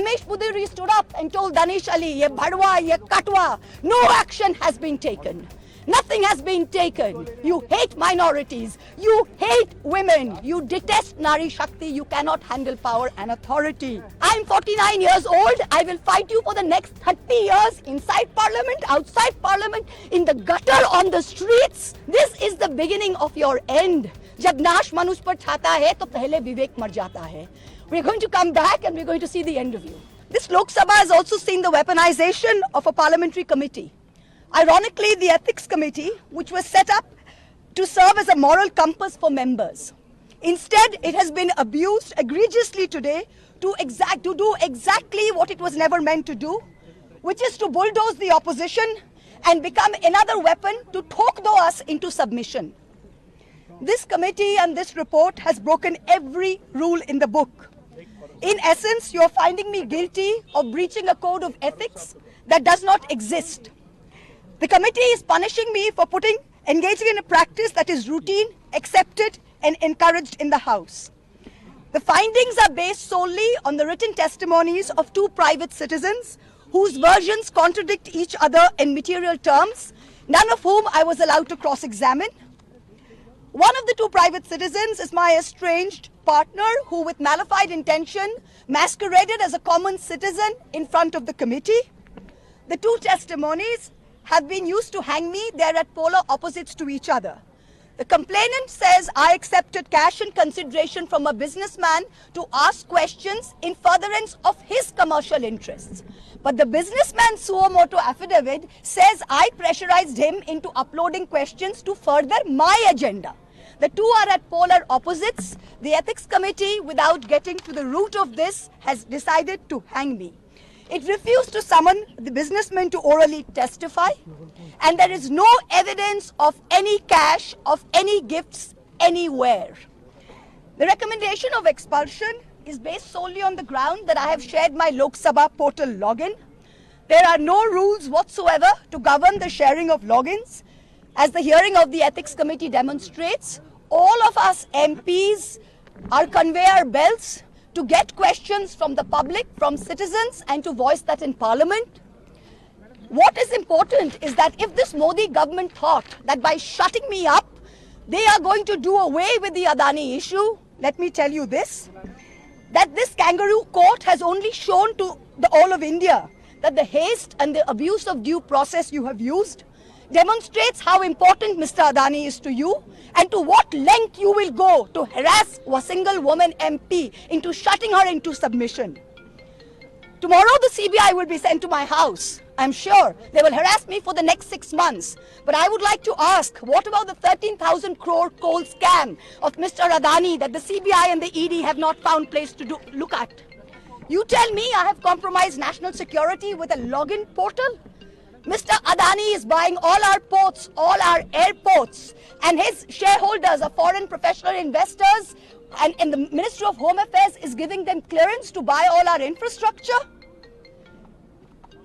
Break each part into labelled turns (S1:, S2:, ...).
S1: Ramesh Buduri stood up and told Danish Ali, ye bhadwa, ye katwa, no action has been taken. Nothing has been taken. You hate minorities. You hate women. You detest Nari Shakti. You cannot handle power and authority. I'm 49 years old. I will fight you for the next 30 years inside parliament, outside parliament, in the gutter, on the streets. This is the beginning of your end. जब नाश मनुष्य पर छाता है तो पहले विवेक मर जाता है. We're going to come back and we're going to see the end of you. This Lok Sabha has also seen the weaponization of a parliamentary committee. Ironically, the Ethics Committee, which was set up to serve as a moral compass for members. Instead, it has been abused egregiously today to do exactly what it was never meant to do, which is to bulldoze the opposition and become another weapon to thokdo us into submission. This committee and this report has broken every rule in the book. In essence, you are finding me guilty of breaching a code of ethics that does not exist. The committee is punishing me for engaging in a practice that is routine, accepted, and encouraged in the House. The findings are based solely on the written testimonies of two private citizens whose versions contradict each other in material terms, none of whom I was allowed to cross-examine. One of the two private citizens is my estranged partner who, with malified intention, masqueraded as a common citizen in front of the committee. The two testimonies have been used to hang me. They're at polar opposites to each other. The complainant says I accepted cash in consideration from a businessman to ask questions in furtherance of his commercial interests. But the businessman's suo motu affidavit says I pressurized him into uploading questions to further my agenda. The two are at polar opposites. The Ethics Committee, without getting to the root of this, has decided to hang me. It refused to summon the businessman to orally testify, and there is no evidence of any cash, of any gifts anywhere. The recommendation of expulsion is based solely on the ground that I have shared my Lok Sabha portal login. There are no rules whatsoever to govern the sharing of logins. As the hearing of the Ethics Committee demonstrates, all of us MPs are conveyor belts to get questions from the public, from citizens, and to voice that in Parliament. What is important is that if this Modi government thought that by shutting me up, they are going to do away with the Adani issue, let me tell you this, that this kangaroo court has only shown to the all of India that the haste and the abuse of due process you have used demonstrates how important Mr. Adani is to you and to what length you will go to harass a single woman MP into shutting her into submission. Tomorrow the CBI will be sent to my house. I'm sure they will harass me for the next 6 months. But I would like to ask, what about the 13,000 crore coal scam of Mr. Adani that the CBI and the ED have not found place to look at? You tell me I have compromised national security with a login portal? Mr. Adani is buying all our ports, all our airports, and his shareholders are foreign professional investors, and the Ministry of Home Affairs is giving them clearance to buy all our infrastructure.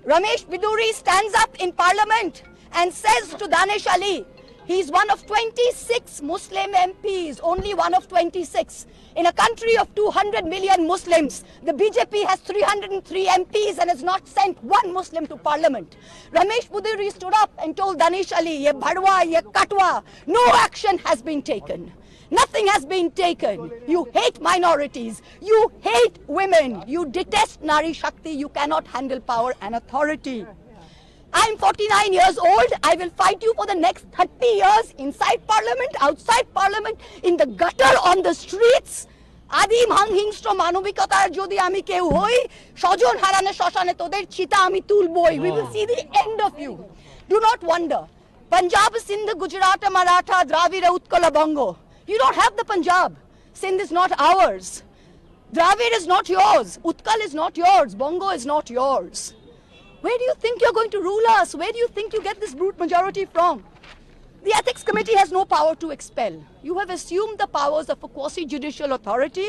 S1: Ramesh Buduri stands up in Parliament and says to Danish Ali, he's one of 26 Muslim MPs, only one of 26. In a country of 200 million Muslims, the BJP has 303 MPs and has not sent one Muslim to Parliament. Ramesh Buduri stood up and told Danish Ali, ye bhadwa, ye katwa, no action has been taken. Nothing has been taken. You hate minorities. You hate women. You detest Nari Shakti. You cannot handle power and authority. I'm 49 years old. I will fight you for the next 30 years inside parliament, outside parliament, in the gutter, on the streets. Adim hanghingstra manobikatar jodi ami keu hoi, shojon harane shoshane toder chita ami tulboi. We will see the end of you. Do not wonder. Punjab, Sindh, Gujarat, Maratha, Dravida, Utkala, Bongo. You don't have the Punjab. Sindh is not ours. Dravid is not yours. Utkal is not yours. Bongo is not yours. Where do you think you're going to rule us? Where do you think you get this brute majority from? The Ethics Committee has no power to expel. You have assumed the powers of a quasi-judicial authority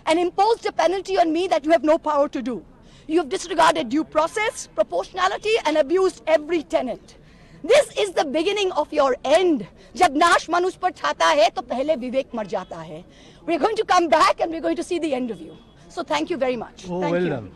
S1: and imposed a penalty on me that you have no power to do. You have disregarded due process, proportionality, and abused every tenet. This is the beginning of your end. जब नाश मनुष्य पर छाता है तो पहले विवेक मर जाता है. We're going to come back and we're going to see the end of you. So thank you very much.
S2: Oh,
S1: thank
S2: well
S1: you.
S2: done.